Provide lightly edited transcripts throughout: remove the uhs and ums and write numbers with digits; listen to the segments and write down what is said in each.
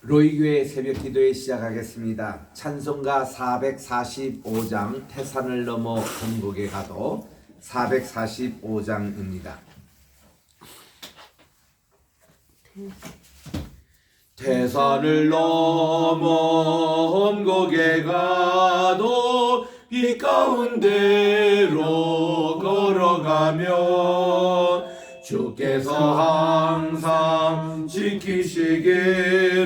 로이교회 새벽기도회 시작하겠습니다. 찬송가 445장 태산을 넘어 천국에 가도 445장입니다. 태산을 넘어 천국에 가도 빛 가운데로 걸어가며 주께서 항상 지키시기로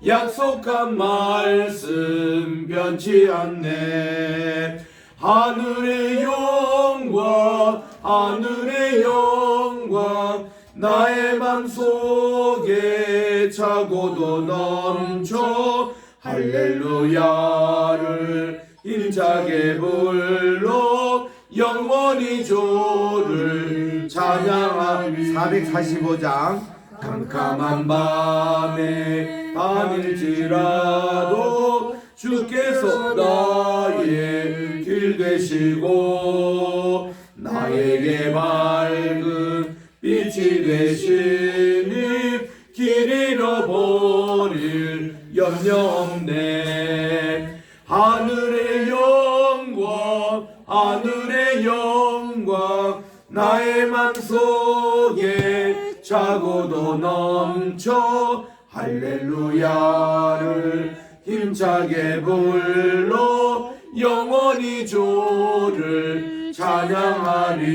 약속한 말씀 변치 않네. 하늘의 영광 하늘의 영광 나의 맘속에 차고도 넘쳐 할렐루야를 힘차게 불러 영원히 주를 찬양하리. 445장 캄캄한 밤에 밤일지라도 주께서 나의 길 되시고 나에게 밝은 빛이 되시니 길 잃어버릴 염려 없네. 하늘의 영광 하늘의 영광 나의 맘속에 차고도 넘쳐 할렐루야를 힘차게 불러 영원히 주를 찬양하리.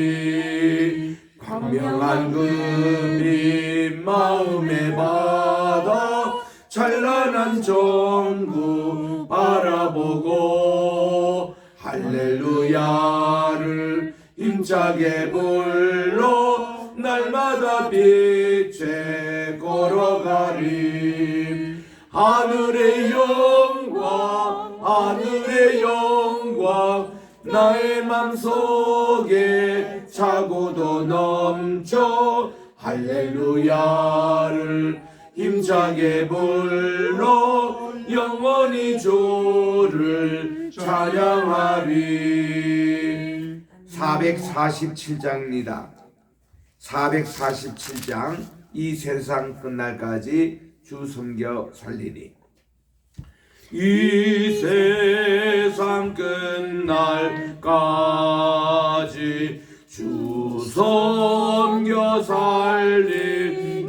광명한 금빛 마음에 받아 찬란한 정국 바라보고 할렐루야를 힘차게 불러 날마다 빛에 걸어가리. 하늘의 영광 하늘의 영광 나의 맘속에 차고도 넘쳐 할렐루야를 힘차게 불러 영원히 주를 찬양하리. 447장입니다. 447장 이 세상 끝날까지 주 섬겨 살리니. 이 세상 끝날까지 주 섬겨 살리니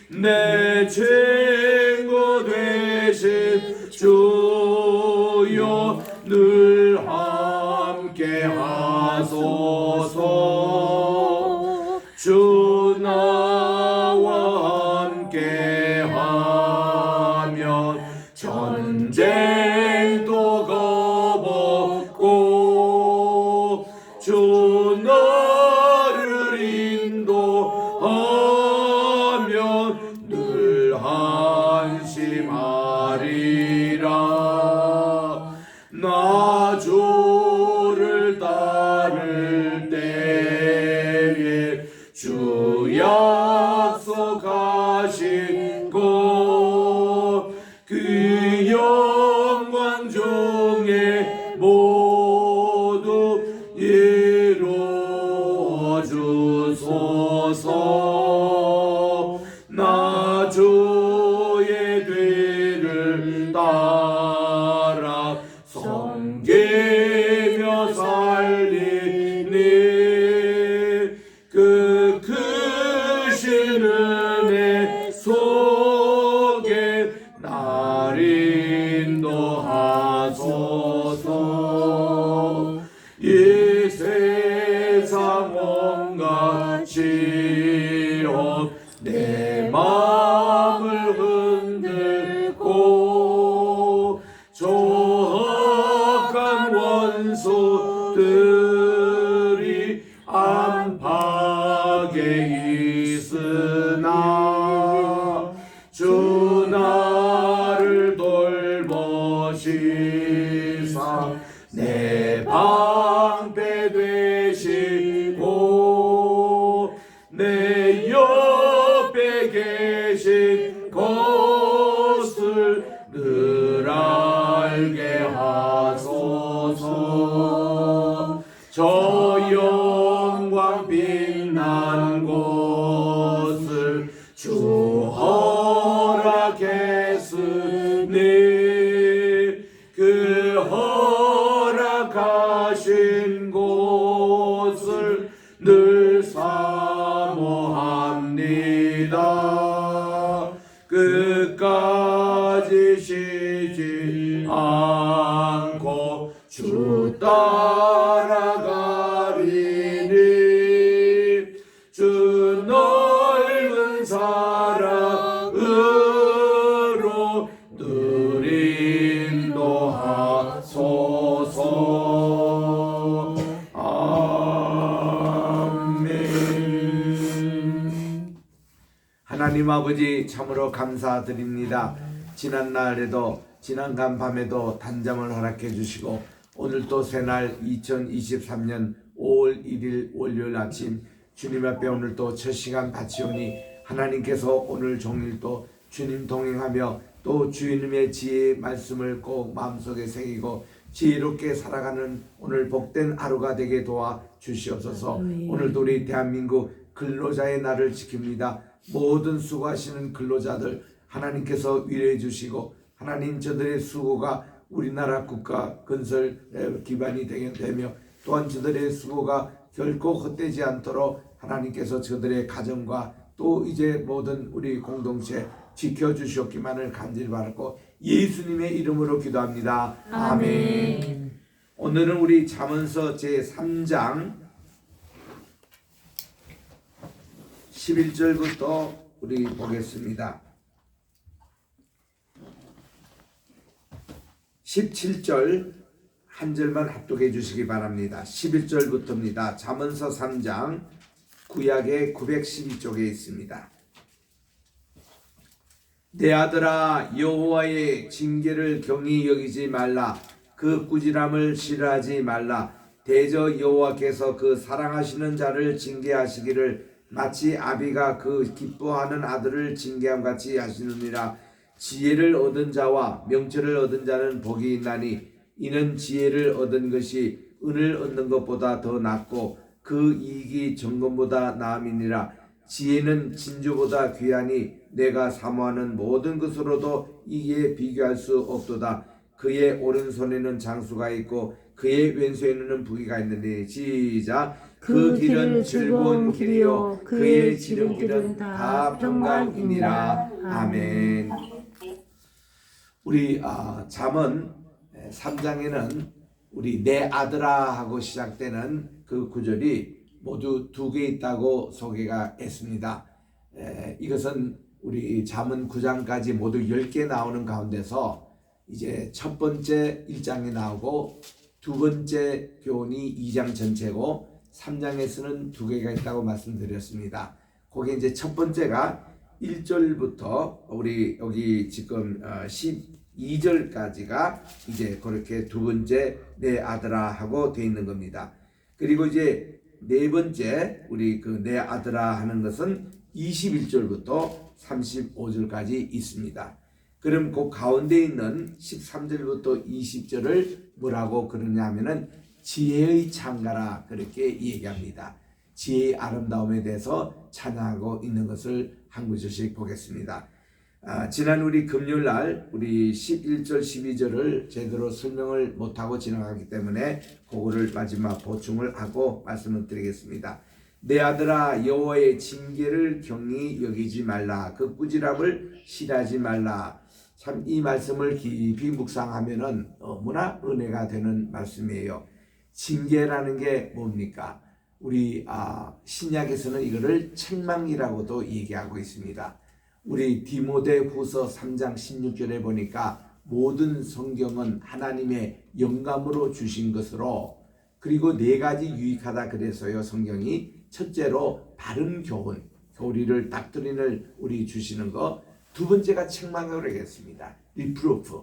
내 친구 되신 주여 늘 함께 하소서. 주 나와 함께 하면 전쟁도 겁없고 주 나를 인도하면 늘 안심하리라. 나 주를 따를 때에 주 약속하신 것 그 영광 중에 모두 이루어 주소서. 나 주의 뒤를 따라 섬기며 살리니 그 크신 은혜 속에 날 인도하소서. 이 세상 온갖 시험 내 마음을 흔들고 조악한 원수들이 안팎에 있으나 주 나를 돌보시사 내 방패 되시고 내 옆에 계신 것을 늘 알게 하소서. 저 영광 빛난 곳을 주 끝까지 쉬지 않고 주 따라가리니 주 넓은 사랑으로 늘 인도하소서. 아멘. 하나님 아버지 참으로 감사드립니다. 지난날에도 지난간 밤에도 단잠을 허락해 주시고 오늘 또 새날 2023년 5월 1일 월요일 아침 주님 앞에 오늘 또 첫 시간 바치오니 하나님께서 오늘 종일 또 주님 동행하며 또 주님의 지혜의 말씀을 꼭 마음속에 새기고 지혜롭게 살아가는 오늘 복된 하루가 되게 도와 주시옵소서. 오늘도 우리 대한민국 근로자의 날을 지킵니다. 모든 수고하시는 근로자들 하나님께서 위로해 주시고 하나님 저들의 수고가 우리나라 국가 건설 기반이 되며 또한 저들의 수고가 결코 헛되지 않도록 하나님께서 저들의 가정과 또 이제 모든 우리 공동체 지켜주셨기만을 간절히 바라고 예수님의 이름으로 기도합니다. 아멘. 오늘은 우리 잠언서 제3장 11절부터 우리 보겠습니다. 17절 한 절만 합독해 주시기 바랍니다. 11절부터입니다. 잠언서 3장 구약의 912쪽에 있습니다. 내 아들아 여호와의 징계를 경히 여기지 말라. 그 꾸지람을 싫어하지 말라. 대저 여호와께서 그 사랑하시는 자를 징계하시기를 마치 아비가 그 기뻐하는 아들을 징계함 같이 하시느니라. 지혜를 얻은 자와 명철을 얻은 자는 복이 있나니 이는 지혜를 얻은 것이 은을 얻는 것보다 더 낫고 그 이익이 정금보다 나음이니라. 지혜는 진주보다 귀하니 내가 사모하는 모든 것으로도 이에 비교할 수 없도다. 그의 오른손에는 장수가 있고 그의 왼손에는 부귀가 있느니. 시작. 그 길은 즐거운 길이요 그의 지름길은 다 평강이니라. 아멘. 우리 잠언 3장에는 우리 내 아들아 하고 시작되는 그 구절이 모두 2개 있다고 소개가 했습니다. 이것은 우리 잠언 9장까지 모두 10개 나오는 가운데서 이제 첫 번째 1장이 나오고 두 번째 교훈이 2장 전체고 3장에서는 2개가 있다고 말씀드렸습니다. 거기에 이제 첫 번째가 1절부터 우리 여기 지금 12절까지가 이제 그렇게 두 번째 내 아들아 하고 되어 있는 겁니다. 그리고 이제 네 번째 우리 그 내 아들아 하는 것은 21절부터 35절까지 있습니다. 그럼 그 가운데 있는 13절부터 20절을 뭐라고 그러냐 하면은 지혜의 창가라 그렇게 얘기합니다. 지혜의 아름다움에 대해서 찬양하고 있는 것을 한 구절씩 보겠습니다. 지난 우리 금요일날 우리 11절 12절을 제대로 설명을 못하고 지나가기 때문에 그거를 마지막 보충을 하고 말씀을 드리겠습니다. 내 아들아 여호와의 징계를 경히 여기지 말라. 그 꾸지람을 싫어하지 말라. 참 이 말씀을 깊이 묵상하면은 너무나 은혜가 되는 말씀이에요. 징계라는 게 뭡니까? 우리 신약에서는 이거를 책망이라고도 얘기하고 있습니다. 우리 디모데후서 3장 16절에 보니까 모든 성경은 하나님의 영감으로 주신 것으로 그리고 4가지 유익하다 그래서요. 성경이 첫째로 바른 교훈, 교리를 닥트린을 우리 주시는 거. 두 번째가 책망으로 하겠습니다. 리프로프.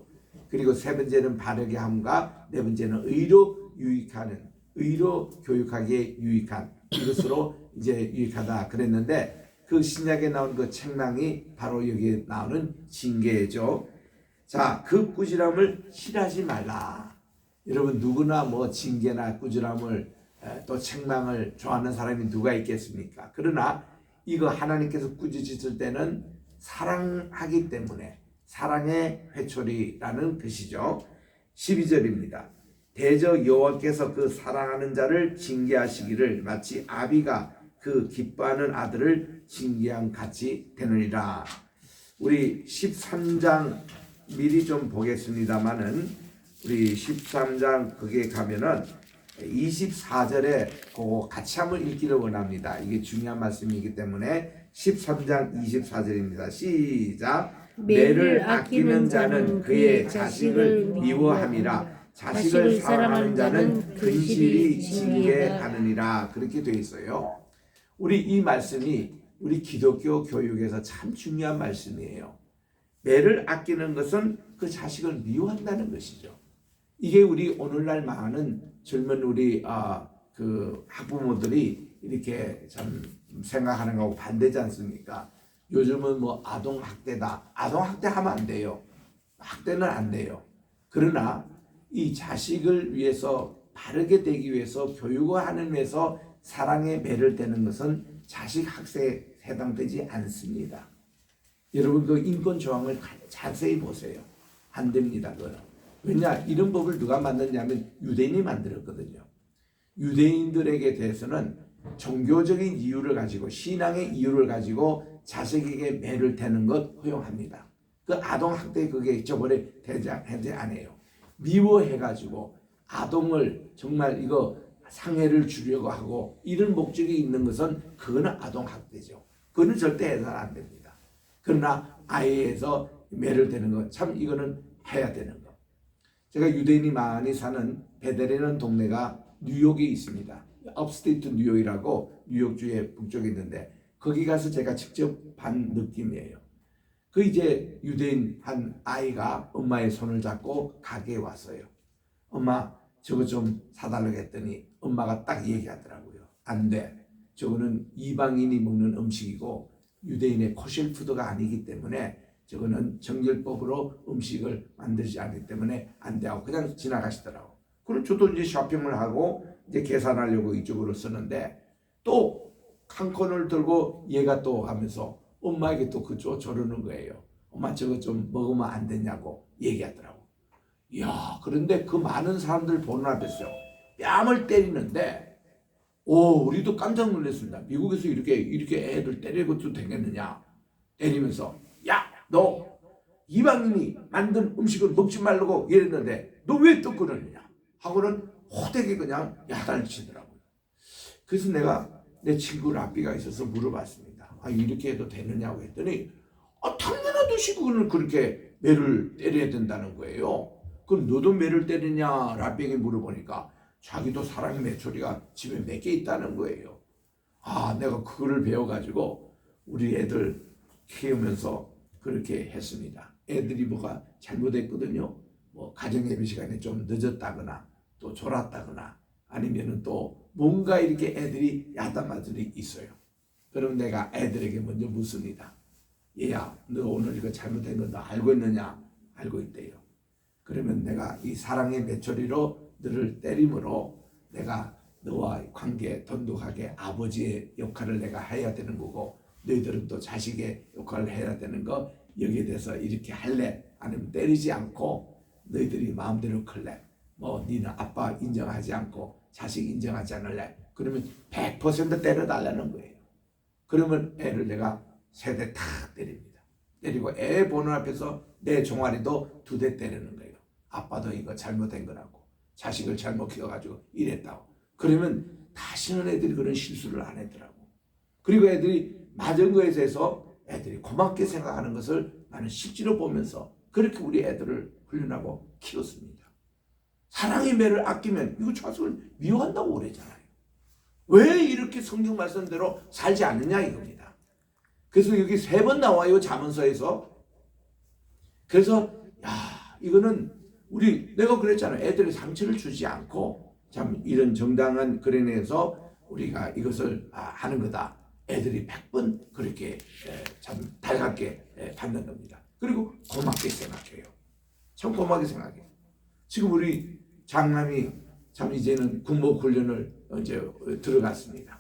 그리고 세 번째는 바르게 함과 네 번째는 의로 유익하는, 의로 교육하기에 유익한 이것으로 이제 유익하다 그랬는데 그 신약에 나온 그 책망이 바로 여기에 나오는 징계죠. 자, 그 꾸지람을 싫어하지 말라. 여러분 누구나 뭐 징계나 꾸지람을 또 책망을 좋아하는 사람이 누가 있겠습니까? 그러나 이거 하나님께서 꾸짖으실 때는 사랑하기 때문에 사랑의 회초리라는 뜻이죠. 12절입니다. 대저 여호와께서 그 사랑하는 자를 징계하시기를 마치 아비가 그 기뻐하는 아들을 징계함 같이 되느니라. 우리 13장 미리 좀 보겠습니다만은 우리 13장 거기에 가면은 24절에 그거 같이 한번 읽기를 원합니다. 이게 중요한 말씀이기 때문에 13장 24절입니다. 시작. 매를 아끼는 자는 그의 자식을 미워함이라. 자식을 사랑하는 자는 근실히 징계하느니라. 그렇게 되어 있어요. 우리 이 말씀이 우리 기독교 교육에서 참 중요한 말씀이에요. 매를 아끼는 것은 그 자식을 미워한다는 것이죠. 이게 우리 오늘날 많은 젊은 우리 그 학부모들이 이렇게 참 생각하는 거하고 반대지 않습니까? 요즘은 뭐 아동 학대다. 아동 학대하면 안 돼요. 학대는 안 돼요. 그러나 이 자식을 위해서 바르게 되기 위해서 교육을 하는 데서 사랑의 매를 대는 것은 자식 학대에 해당되지 않습니다. 여러분 그 인권 조항을 자세히 보세요. 안 됩니다. 그거는. 왜냐? 이런 법을 누가 만드냐면 유대인이 만들었거든요. 유대인들에게 대해서는 종교적인 이유를 가지고 신앙의 이유를 가지고 자식에게 매를 대는 것 허용합니다. 그 아동 학대 그게 저번에 되지 않아요. 미워해가지고 아동을 정말 이거 상해를 주려고 하고 이런 목적이 있는 것은 그거는 아동 학대죠. 그거는 절대 해서는 안 됩니다. 그러나 아이에서 매를 대는 것 참 이거는 해야 되는 거. 제가 유대인이 많이 사는 베델이라는 동네가 뉴욕에 있습니다. 업스테이트 뉴욕이라고 뉴욕주의 북쪽에 있는데 거기 가서 제가 직접 반 느낌이에요. 그 이제 유대인 한 아이가 엄마의 손을 잡고 가게에 왔어요. 엄마 저거 좀 사달라고 했더니 엄마가 딱 얘기하더라고요. 안 돼. 저거는 이방인이 먹는 음식이고 유대인의 코셜 푸드가 아니기 때문에 저거는 정결법으로 음식을 만들지 않기 때문에 안 돼 하고 그냥 지나가시더라고. 그럼 저도 이제 쇼핑을 하고 이제 계산하려고 이쪽으로 쓰는데 또 한 콘을 들고 얘가 또 하면서 엄마에게 또 그쪽 저러는 거예요. 엄마 저거 좀 먹으면 안 되냐고 얘기하더라고. 이야, 그런데 그 많은 사람들 보는 앞에서 뺨을 때리는데 우리도 깜짝 놀랐습니다. 미국에서 이렇게 애들 때리고도 되겠느냐 때리면서 야, 너 이방인이 만든 음식을 먹지 말라고 이랬는데 너 왜 또 그러느냐 하고는 호되게 그냥 야단치더라고요. 그래서 내가 내 친구 라비가 있어서 물어봤습니다. 이렇게 해도 되느냐고 했더니 당연하듯이 그거는 그렇게 매를 때려야 된다는 거예요. 그럼 너도 매를 때리냐 라비에게 물어보니까 자기도 사랑의 매초리가 집에 몇 개 있다는 거예요. 내가 그거를 배워가지고 우리 애들 키우면서 그렇게 했습니다. 애들이 뭐가 잘못했거든요. 뭐 가정예배 시간에 좀 늦었다거나 또 졸았다거나 아니면은 또 뭔가 이렇게 애들이 야단맞들이 있어요. 그럼 내가 애들에게 먼저 묻습니다. 얘야, 너 오늘 이거 잘못된 거 너 알고 있느냐? 알고 있대요. 그러면 내가 이 사랑의 매초리로 너를 때림으로 내가 너와 관계 돈독하게 아버지의 역할을 내가 해야 되는 거고 너희들은 또 자식의 역할을 해야 되는 거 여기에 대해서 이렇게 할래? 아니면 때리지 않고 너희들이 마음대로 클래? 뭐 니는 아빠 인정하지 않고 자식 인정하지 않을래? 그러면 100% 때려달라는 거예요. 그러면 애를 내가 3대 탁 때립니다. 때리고 애 보는 앞에서 내 종아리도 2대 때리는 거예요. 아빠도 이거 잘못된 거라고 자식을 잘못 키워가지고 이랬다고. 그러면 다시는 애들이 그런 실수를 안 했더라고. 그리고 애들이 맞은 거에 대해서 애들이 고맙게 생각하는 것을 나는 실제로 보면서 그렇게 우리 애들을 훈련하고 키웠습니다. 사랑의 매를 아끼면 이거 자식을 미워한다고 그러잖아요. 왜 이렇게 성경 말씀대로 살지 않느냐 이겁니다. 그래서 여기 3번 나와요. 잠언서에서. 그래서 이거는 내가 그랬잖아요. 애들의 상처를 주지 않고 참 이런 정당한 그ren에서 우리가 이것을 하는 거다. 애들이 100번 그렇게 참 달갑게 받는 겁니다. 그리고 고맙게 생각해요. 참 고맙게 생각해요. 지금 우리 장남이 참 이제는 군목훈련을 이제 들어갔습니다.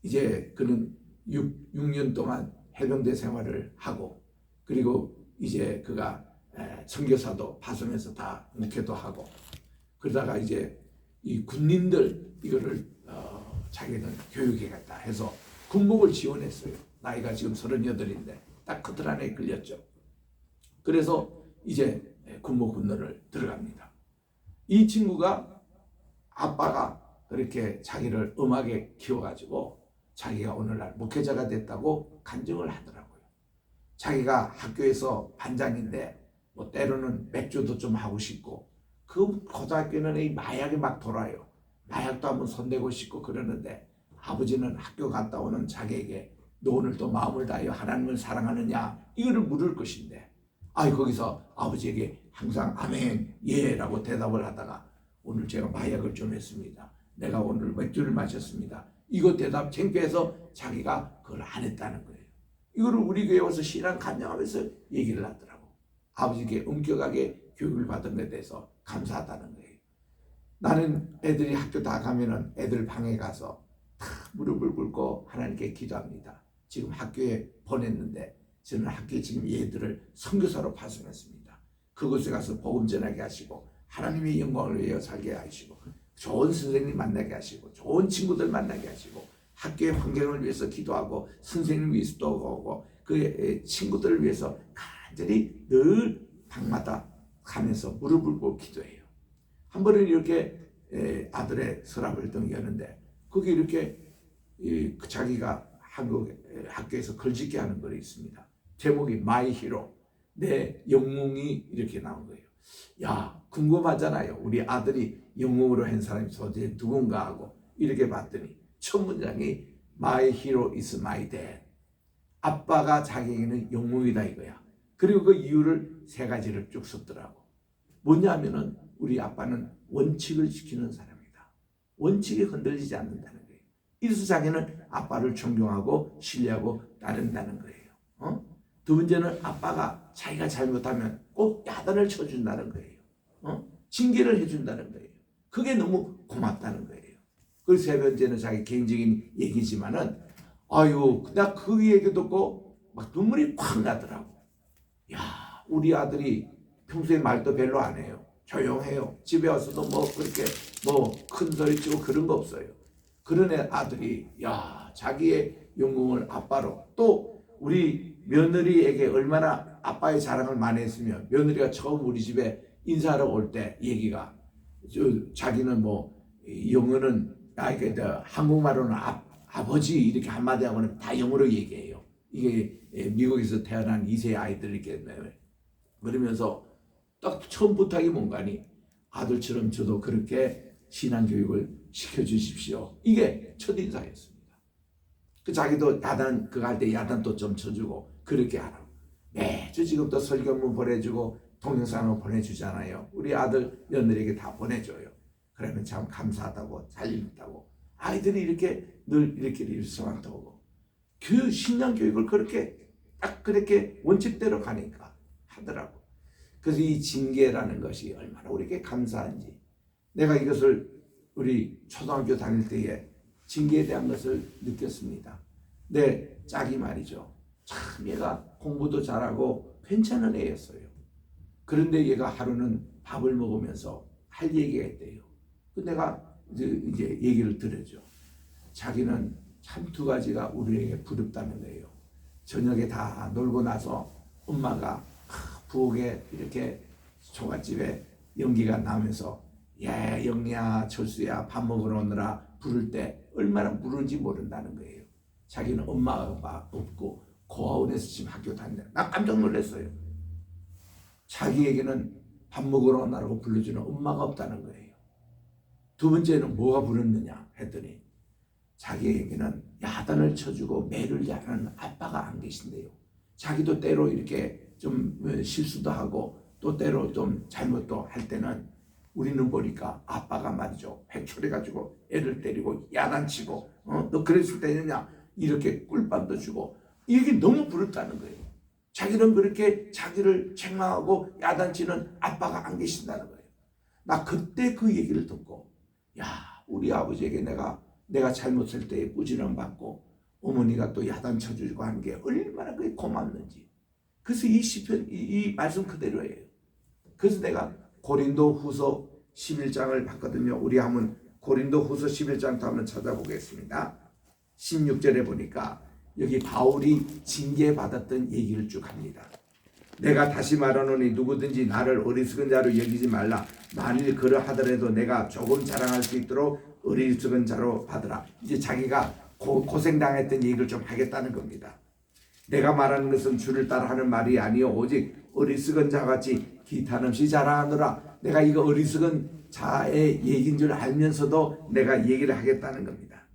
이제 그는 6년 동안 해병대 생활을 하고 그리고 이제 그가 선교사도 파송해서 다 목회도 하고 그러다가 이제 이 군인들 이거를 자기는 교육해야겠다 해서 군복을 지원했어요. 나이가 지금 38인데 딱 그들 안에 끌렸죠. 그래서 이제 군복 군대를 들어갑니다. 이 친구가 아빠가 그렇게 자기를 엄하게 키워가지고 자기가 오늘날 목회자가 됐다고 간증을 하더라고요. 자기가 학교에서 반장인데 뭐 때로는 맥주도 좀 하고 싶고, 그 고등학교는 이 마약이 막 돌아요. 마약도 한번 손대고 싶고 그러는데 아버지는 학교 갔다 오는 자기에게 너 오늘도 마음을 다하여 하나님을 사랑하느냐 이거를 물을 것인데, 거기서 아버지에게 항상 아멘 예라고 대답을 하다가 오늘 제가 마약을 좀 했습니다. 내가 오늘 맥주를 마셨습니다. 이거 대답 창피해서 자기가 그걸 안 했다는 거예요. 이거를 우리 교회 와서 신앙 간증하면서 얘기를 하더라고. 아버지께 엄격하게 교육을 받은 것에 대해서 감사하다는 거예요. 나는 애들이 학교 다 가면은 애들 방에 가서 다 무릎을 꿇고 하나님께 기도합니다. 지금 학교에 보냈는데 저는 학교에 지금 얘들을 선교사로 파송했습니다. 그곳에 가서 복음 전하게 하시고 하나님의 영광을 위하여 살게 하시고 좋은 선생님 만나게 하시고 좋은 친구들 만나게 하시고 학교의 환경을 위해서 기도하고 선생님 위해서 도와주고 그 친구들을 위해서 간절히 늘 방마다 가면서 무릎을 꿇고 기도해요. 한 번은 이렇게 아들의 서랍을 등기하는데 거기 이렇게 자기가 한국 학교에서 글짓기 하는 글이 있습니다. 제목이 마이 히로, 내 영웅이 이렇게 나온 거예요. 야, 궁금하잖아요. 우리 아들이 영웅으로 한 사람이 도대체 누군가 하고 이렇게 봤더니 첫 문장이 My hero is my dad. 아빠가 자기에게는 영웅이다 이거야. 그리고 그 이유를 세 가지를 쭉 썼더라고. 뭐냐면은 우리 아빠는 원칙을 지키는 사람이다. 원칙이 흔들리지 않는다는 거예요. 이래서 자기는 아빠를 존경하고 신뢰하고 따른다는 거예요. 두 번째는 아빠가 자기가 잘못하면 꼭 야단을 쳐준다는 거예요. 징계를 해준다는 거예요. 그게 너무 고맙다는 거예요. 그리고 세 번째는 자기 개인적인 얘기지만은 나 그 얘기 듣고 막 눈물이 콱 나더라고. 야, 우리 아들이 평소에 말도 별로 안 해요. 조용해요. 집에 와서도 뭐 그렇게 뭐 큰 소리 치고 그런 거 없어요. 그런 아들이 자기의 영웅을 아빠로, 또 우리 며느리에게 얼마나 아빠의 자랑을 많이 했으면 며느리가 처음 우리 집에 인사하러 올 때 얘기가 자기는 뭐 영어는 한국말로는 아버지 이렇게 한마디 하고는 다 영어로 얘기해요. 이게 미국에서 태어난 2세 아이들 이렇게 그러면서 딱 처음 부탁이 뭔가니 아들처럼 저도 그렇게 신앙교육을 시켜주십시오. 이게 첫인상이었습니다. 그 자기도 야단 그거 할 때 야단도 좀 쳐주고 그렇게 하라고. 매주 지금도 설교문 보내주고 동영상을 보내주잖아요. 우리 아들 며느리에게 다 보내줘요. 그러면 참 감사하다고 잘 읽다고 아이들이 이렇게 늘 이렇게 일성한다고 그 신앙 교육을 그렇게 딱 그렇게 원칙대로 가니까 하더라고. 그래서 이 징계라는 것이 얼마나 우리에게 감사한지, 내가 이것을 우리 초등학교 다닐 때에 징계에 대한 것을 느꼈습니다. 내 짝이 말이죠. 참 얘가 공부도 잘하고 괜찮은 애였어요. 그런데 얘가 하루는 밥을 먹으면서 할 얘기가 있대요. 내가 이제 얘기를 들었죠. 자기는 참 두 가지가 우리에게 부럽다는 거예요. 저녁에 다 놀고 나서 엄마가 부엌에 이렇게 초가집에 연기가 나면서 야 영리야 철수야 밥 먹으러 오느라 부를 때 얼마나 부르는지 모른다는 거예요. 자기는 엄마가 없고 고아원에서 지금 학교 다닌다. 나 깜짝 놀랐어요. 자기에게는 밥 먹으러 오느라고 불러주는 엄마가 없다는 거예요. 두 번째는 뭐가 부르느냐 했더니 자기에게는 야단을 쳐주고 매를 야하는 아빠가 안 계신데요. 자기도 때로 이렇게 좀 실수도 하고 또 때로 좀 잘못도 할 때는 우리는 보니까 아빠가 말이죠. 회초해가지고 애를 때리고 야단치고 너 그랬을 때느냐 이렇게 꿀밤도 주고 이게 너무 부럽다는 거예요. 자기는 그렇게 자기를 책망하고 야단치는 아빠가 안 계신다는 거예요. 나 그때 그 얘기를 듣고 우리 아버지에게 내가 잘못할 때 꾸지람 받고 어머니가 또 야단 쳐주고 하는 게 얼마나 그게 고맙는지. 그래서 이 시편 이 말씀 그대로예요. 그래서 내가 고린도 후서 11장을 봤거든요. 우리 한번 고린도 후서 11장도 한번 찾아보겠습니다. 16절에 보니까 여기 바울이 징계받았던 얘기를 쭉 합니다. 내가 다시 말하노니 누구든지 나를 어리석은 자로 여기지 말라. 만일 그러하더라도 내가 조금 자랑할 수 있도록 어리석은 자로 받으라. 이제 자기가 고생당했던 얘기를 좀 하겠다는 겁니다. 내가 말하는 것은 주를 따라하는 말이 아니요 오직 어리석은 자같이 기탄없이 자랑하노라. 내가 이거 어리석은 자의 얘기인 줄 알면서도 내가 얘기를 하겠다는 겁니다.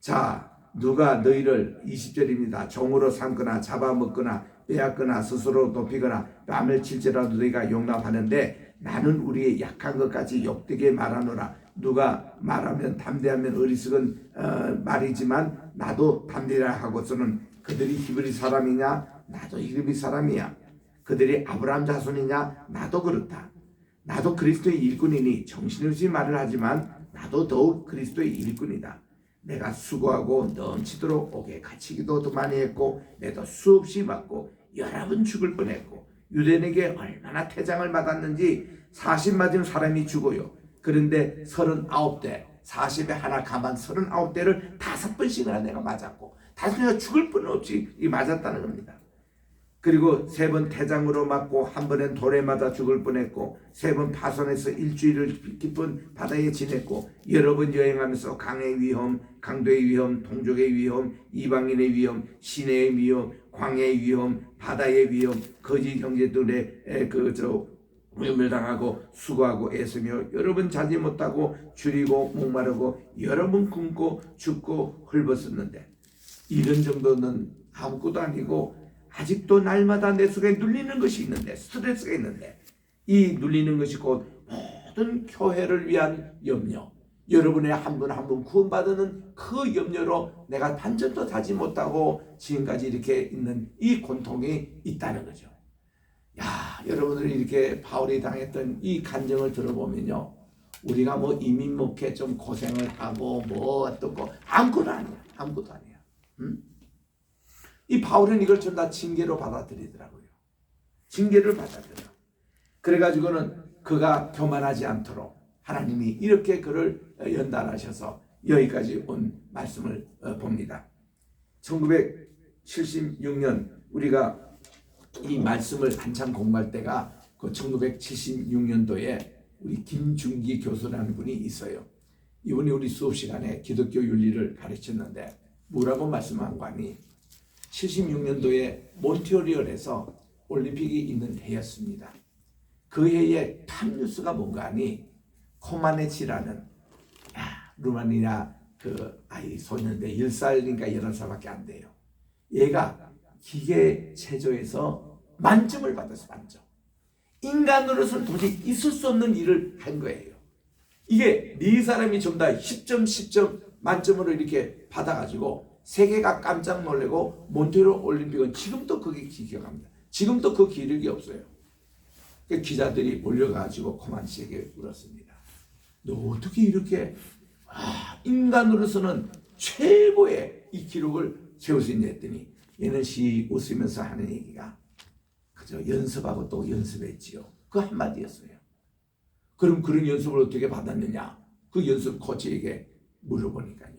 자, 누가 너희를 20절입니다. 종으로 삼거나 잡아먹거나 빼앗거나 스스로 높이거나 뺨을 칠지라도 너희가 용납하는데 나는 우리의 약한 것까지 욕되게 말하노라. 누가 말하면 담대하면 어리석은 말이지만 나도 담대라 하고서는 그들이 히브리 사람이냐 나도 히브리 사람이야. 그들이 아브라함 자손이냐 나도 그렇다. 나도 그리스도의 일꾼이니 정신없이 말을 하지만 나도 더욱 그리스도의 일꾼이다. 내가 수고하고 넘치도록 옥에 갇히기도 더 많이 했고 내도 수없이 맞고 여러 번 죽을 뻔했고 유대인에게 얼마나 태장을 받았는지 40 맞은 사람이 죽어요. 그런데 39대 40에 하나 가만 39대를 5번씩이나 내가 맞았고 5번이나 죽을 뻔 없이 맞았다는 겁니다. 그리고 3번 태장으로 맞고 1번엔 돌에 맞아 죽을 뻔했고 3번 파손해서 일주일을 깊은 바다에 지냈고 여러 번 여행하면서 강의 위험, 강도의 위험, 동족의 위험, 이방인의 위험, 시내의 위험, 광야의 위험, 바다의 위험, 거짓 형제들의 위험을 당하고 수고하고 애쓰며 여러 번 자지 못하고 줄이고 목마르고 여러 번 굶고 죽고 헐벗었는데 이런 정도는 아무것도 아니고 아직도 날마다 내 속에 눌리는 것이 있는데 스트레스가 있는데 이 눌리는 것이 곧 모든 교회를 위한 염려, 여러분의 한 분 한 분 구원받는 그 염려로 내가 반전도 자지 못하고 지금까지 이렇게 있는 이 고통이 있다는 거죠. 야, 여러분들이 이렇게 바울이 당했던 이 간증을 들어보면요, 우리가 뭐 이민 목회 좀 고생을 하고 뭐 어떻고 아무것도 아니야. 아무것도 아니야. 이 바울은 이걸 전부 다 징계로 받아들이더라고요. 징계를 받아들여. 그래가지고는 그가 교만하지 않도록 하나님이 이렇게 그를 연단하셔서 여기까지 온 말씀을 봅니다. 1976년 우리가 이 말씀을 한참 공부할 때가 그 1976년도에 우리 김중기 교수라는 분이 있어요. 이분이 우리 수업 시간에 기독교 윤리를 가르쳤는데 뭐라고 말씀한 거 아니? 76년도에 몬트리올에서 올림픽이 있는 해였습니다. 그 해에 탑뉴스가 뭔가 하니 코마네치라는 루마니아 그 아이 소년인데 10살인가 11살밖에 안 돼요. 얘가 기계 체조에서 만점을 받았어. 만점. 인간으로서는 도저히 있을 수 없는 일을 한 거예요. 이게 네 사람이 전부 다 10점 10점 만점으로 이렇게 받아가지고 세계가 깜짝 놀래고 몬트리올 올림픽은 지금도 그게 기억합니다. 지금도 그 기력이 없어요. 기자들이 몰려가지고 코만치에게 물었습니다. 너 어떻게 이렇게 인간으로서는 최고의 이 기록을 세울 수 있냐 했더니 얘는 웃으면서 하는 얘기가 그저 연습하고 또 연습했지요. 그 한마디였어요. 그럼 그런 연습을 어떻게 받았느냐? 그 연습 코치에게 물어보니까요.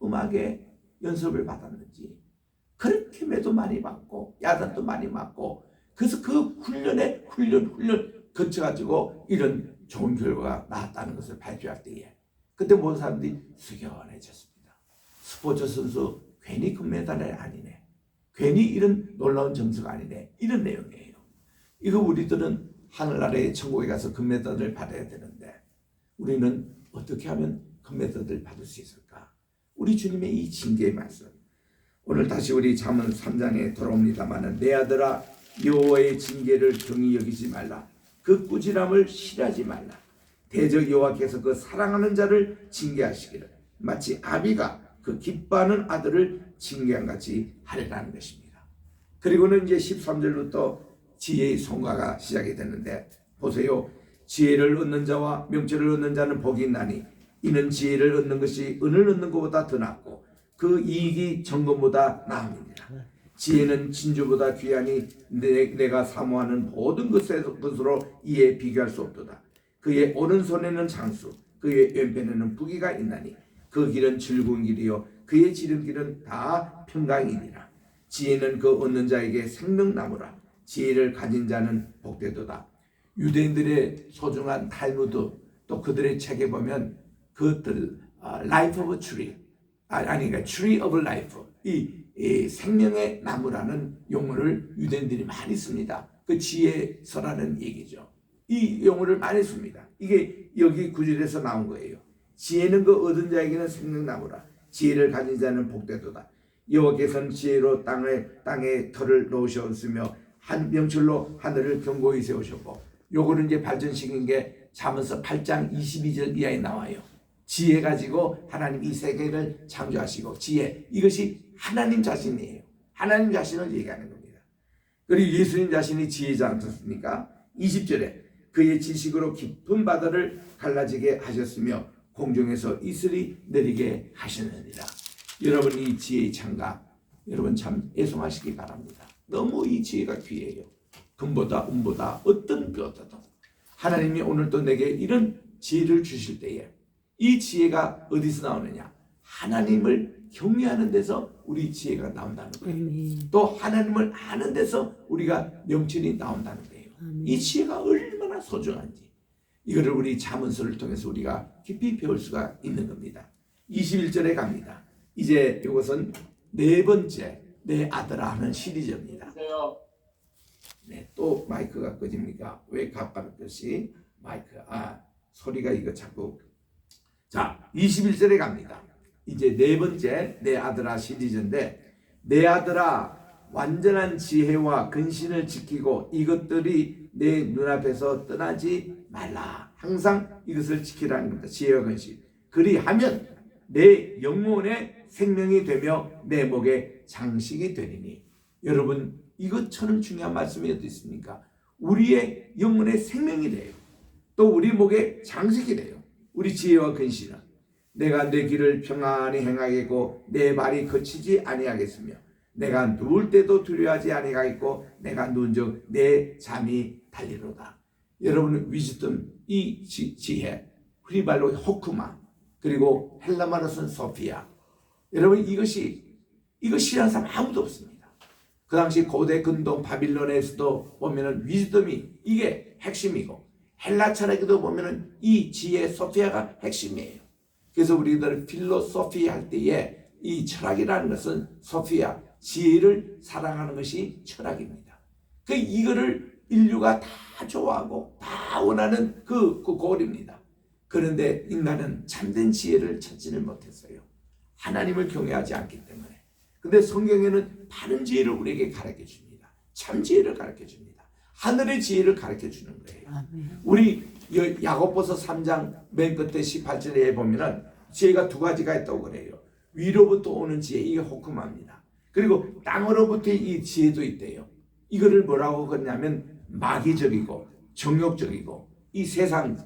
음악에 연습을 받았는지 그렇게 매도 많이 받고 야단도 많이 맞고 그래서 그 훈련 거쳐가지고 이런 좋은 결과가 나왔다는 것을 발표할 때에 그때 모든 사람들이 숙연해졌습니다. 스포츠 선수 괜히 금메달이 아니네. 괜히 이런 놀라운 점수가 아니네. 이런 내용이에요. 이거 우리들은 하늘나라의 천국에 가서 금메달을 받아야 되는데 우리는 어떻게 하면 금메달을 받을 수 있을까? 우리 주님의 이 징계의 말씀. 오늘 다시 우리 잠언 3장에 돌아옵니다마는 내 아들아 여호와의 징계를 경히 여기지 말라. 그 꾸지람을 싫어하지 말라. 대적 여호와께서 그 사랑하는 자를 징계하시기를 마치 아비가 그 기뻐하는 아들을 징계한 같이 하리라는 것입니다. 그리고는 이제 13절부터 지혜의 송가가 시작이 되는데 보세요. 지혜를 얻는 자와 명철을 얻는 자는 복이 있나니 이는 지혜를 얻는 것이 은을 얻는 것보다 더 낫고 그 이익이 정금보다 나음이니라. 지혜는 진주보다 귀하니 내가 사모하는 모든 것으로 이에 비교할 수 없도다. 그의 오른손에는 장수 그의 왼편에는 부귀가 있나니 그 길은 즐거운 길이요 그의 지름길은 다 평강이니라. 지혜는 그 얻는 자에게 생명나무라. 지혜를 가진 자는 복되도다. 유대인들의 소중한 탈무드 또 그들의 책에 보면 그것들 Life of a Tree 그러니까 Tree of Life 이 생명의 나무라는 용어를 유대인들이 많이 씁니다. 그 지혜서라는 얘기죠. 이 용어를 많이 씁니다. 이게 여기 구절에서 나온 거예요. 지혜는 그 얻은 자에게는 생명나무라. 지혜를 가진 자는 복되도다. 여호와께서는 지혜로 땅에 털을 놓으셨으며 한 명철로 하늘을 견고히 세우셨고, 요거는 이제 발전시킨 게 잠언서 8장 22절 이하에 나와요. 지혜 가지고 하나님 이 세계를 창조하시고, 지혜 이것이 하나님 자신이에요. 하나님 자신을 얘기하는 겁니다. 그리고 예수님 자신이 지혜지 않습니까? 20절에 그의 지식으로 깊은 바다를 갈라지게 하셨으며 공중에서 이슬이 내리게 하셨느니라. 여러분 이 지혜의 창가 여러분 참 애송하시기 바랍니다. 너무 이 지혜가 귀해요. 금보다 은보다 어떤 것보다도 하나님이 오늘 또 내게 이런 지혜를 주실 때에 이 지혜가 어디서 나오느냐? 하나님을 경외하는 데서 우리 지혜가 나온다는 거예요. 또 하나님을 아는 데서 우리가 명철이 나온다는 거예요. 이 지혜가 얼마나 소중한지 이거를 우리 잠언서를 통해서 우리가 깊이 배울 수가 있는 겁니다. 21절에 갑니다. 이제 이것은 네 번째 내 아들아 하는 시리즈입니다. 네, 또 마이크가 꺼집니까? 왜 가까웠듯이 마이크 소리가 이거 자꾸. 자, 21절에 갑니다. 이제 네 번째 내 아들아 시리즈인데, 내 아들아 완전한 지혜와 근신을 지키고 이것들이 내 눈앞에서 떠나지 말라. 항상 이것을 지키라는 겁니다. 지혜와 근신. 그리하면 내 영혼의 생명이 되며 내 목의 장식이 되리니. 여러분 이것처럼 중요한 말씀이 어디 있습니까? 우리의 영혼의 생명이 돼요. 또 우리 목의 장식이 돼요. 우리 지혜와 근신은. 내가 내 길을 평안히 행하겠고 내 발이 거치지 아니하겠으며 내가 누울 때도 두려워하지 아니하겠고 내가 누운 적 내 잠이 달리로다. 여러분은 위즈덤 이 지혜 히브리말로 호크마 그리고 헬라말로서는 소피아. 여러분 이거 싫어하는 사람 아무도 없습니다. 그 당시 고대 근동 바빌론에서도 보면은 위즈덤이 이게 핵심이고 헬라 철학에도 보면은 이 지혜 소피아가 핵심이에요. 그래서 우리들 필로소피 할 때에 이 철학이라는 것은 소피아 지혜를 사랑하는 것이 철학입니다. 그 이거를 인류가 다 좋아하고 다 원하는 그 고울입니다. 그런데 인간은 참된 지혜를 찾지를 못했어요. 하나님을 경외하지 않기 때문에. 근데 성경에는 바른 지혜를 우리에게 가르쳐 줍니다. 참 지혜를 가르쳐 줍니다. 하늘의 지혜를 가르쳐 주는 거예요. 우리 야고보서 3장 맨 끝에 18절에 보면은 지혜가 두 가지가 있다고 그래요. 위로부터 오는 지혜, 이게 호크마입니다. 그리고 땅으로부터 이 지혜도 있대요. 이거를 뭐라고 그러냐면 마귀적이고 정욕적이고 이 세상에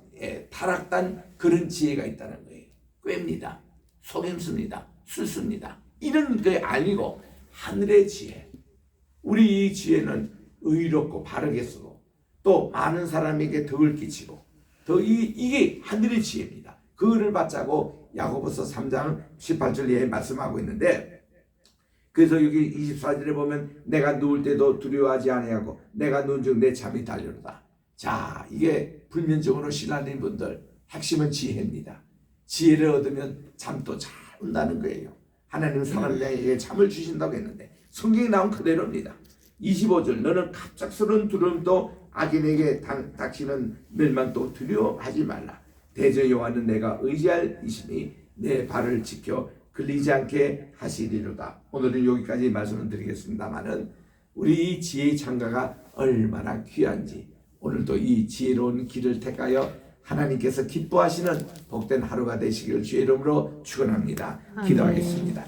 타락한 그런 지혜가 있다는 거예요. 꾀입니다. 속임수입니다. 술수입니다. 이런 게 아니고 하늘의 지혜. 우리 이 지혜는 의롭고 바르게 쓰고 또 많은 사람에게 덕을 끼치고 더 이게 하늘의 지혜입니다. 그거를 받자고 야고보서 3장 18절에 말씀하고 있는데, 그래서 여기 24절에 보면 내가 누울 때도 두려워하지 아니하고 내가 누운 즉 내 잠이 달려오다. 자, 이게 불면증으로 신라는 분들 핵심은 지혜입니다. 지혜를 얻으면 잠도 잘 온다는 거예요. 하나님은 사람에게 잠을 주신다고 했는데 성경에 나온 그대로입니다. 25절 너는 갑작스러운 두려움도 악인에게 닥치는 멸망도 두려워하지 말라. 대저 여호와는 내가 의지할 이심이 내 발을 지켜 걸리지 않게 하시리로다. 오늘은 여기까지 말씀을 드리겠습니다만은 우리 이 지혜의 창가가 얼마나 귀한지 오늘도 이 지혜로운 길을 택하여 하나님께서 기뻐하시는 복된 하루가 되시기를 주의 이름으로 축원합니다. 기도하겠습니다.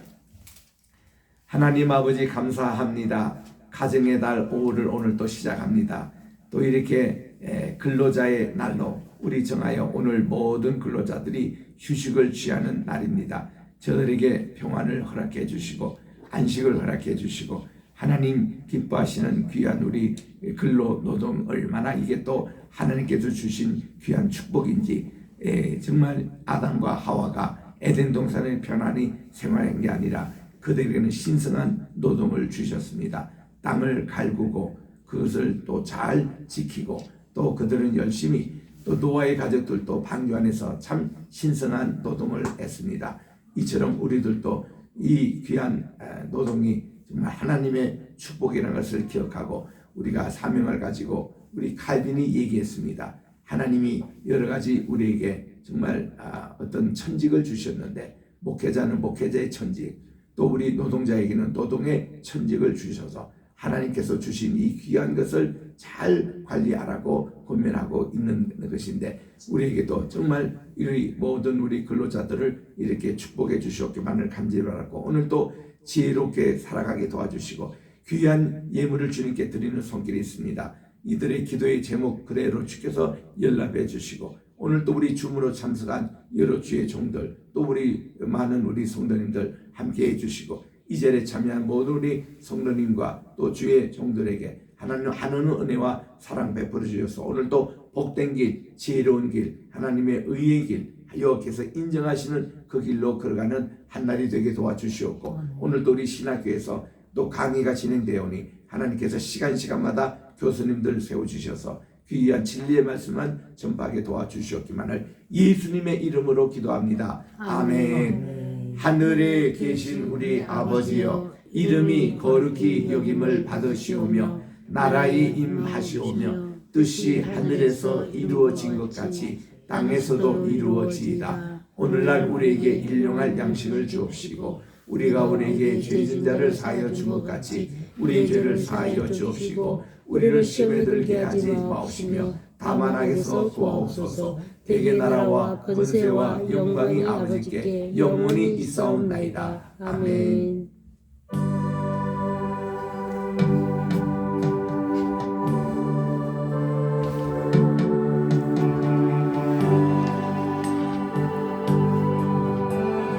하나님 아버지 감사합니다. 가정의 달 5월을 오늘 또 시작합니다. 또 이렇게 근로자의 날로 우리 정하여 오늘 모든 근로자들이 휴식을 취하는 날입니다. 저들에게 평안을 허락해 주시고 안식을 허락해 주시고 하나님 기뻐하시는 귀한 우리 근로 노동 얼마나 이게 또 하나님께서 주신 귀한 축복인지 정말 아담과 하와가 에덴 동산에 편안히 생활한 게 아니라 그들에게는 신성한 노동을 주셨습니다. 땅을 갈구고 그것을 또 잘 지키고 또 그들은 열심히 또 노아의 가족들도 방주 안에서 참 신성한 노동을 했습니다. 이처럼 우리들도 이 귀한 노동이 정말 하나님의 축복이라는 것을 기억하고 우리가 사명을 가지고 우리 칼빈이 얘기했습니다. 하나님이 여러 가지 우리에게 정말 어떤 천직을 주셨는데 목회자는 목회자의 천직, 또 우리 노동자에게는 노동의 천직을 주셔서 하나님께서 주신 이 귀한 것을 잘 관리하라고 권면하고 있는 것인데 우리에게도 정말 이 모든 우리 근로자들을 이렇게 축복해 주셨기만을 간절히 바라고 오늘도 지혜롭게 살아가게 도와주시고 귀한 예물을 주님께 드리는 손길이 있습니다. 이들의 기도의 제목 그대로 주께서 연락해 주시고 오늘 또 우리 줌으로 참석한 여러 주의 종들 또 우리 많은 우리 성도님들 함께 해주시고 이 자리에 참여한 모든 우리 성도님과 또 주의 종들에게 하나님 한없는 은혜와 사랑 베풀어 주셔서 오늘도 복된 길, 지혜로운 길, 하나님의 의의 길 여호와께서 인정하시는 그 길로 걸어가는 한날이 되게 도와주시옵고 오늘도 우리 신학교에서 또 강의가 진행되오니 하나님께서 시간마다 교수님들 세워주셔서 귀한 진리의 말씀만 전파하게 도와주시옵기만을 예수님의 이름으로 기도합니다. 아멘. 하늘에 계신 우리 아버지여 이름이 거룩히 여김을 받으시오며 나라의 임하시오며 뜻이 하늘에서 이루어진 것 같이 땅에서도 이루어지이다. 오늘날 우리에게 일용할 양식을 주옵시고 우리가 우리에게 죄 진 자를 사하여 준 것 같이 우리의 죄를 사하여 주옵시고 우리를 시험에 들게 하지 마옵시며 다만 악에서 구하옵소서. 대개 나라와 권세와 영광이 아버지께 영원히 있사옵나이다. 아멘.